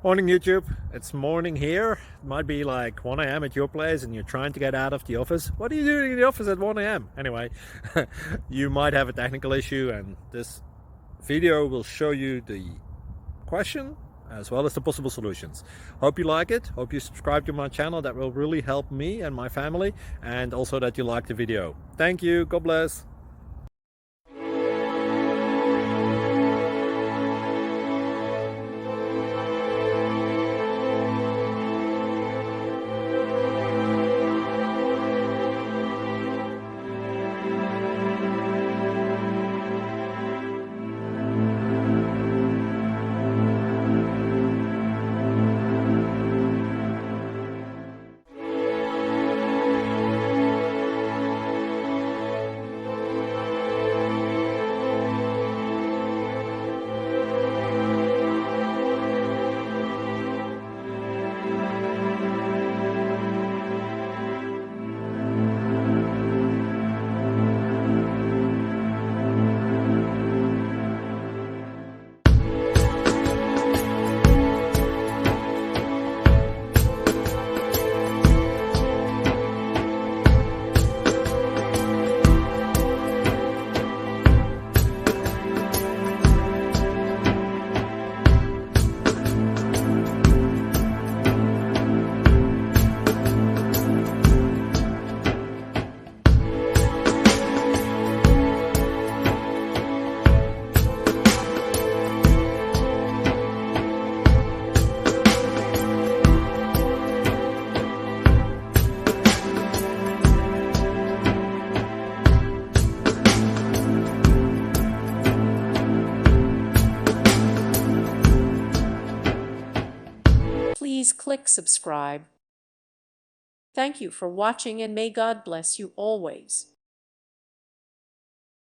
Morning YouTube, it's morning here. It might be like 1 a.m. at your place and you're trying to get out of the office. What are you doing in the office at 1 a.m.? Anyway, you might have a technical issue and this video will show you the question as well as the possible solutions. Hope you like it, hope you subscribe to my channel. That will really help me and my family, and also that you like the video. Thank you, God bless. Please click subscribe. Thank you for watching and may God bless you always.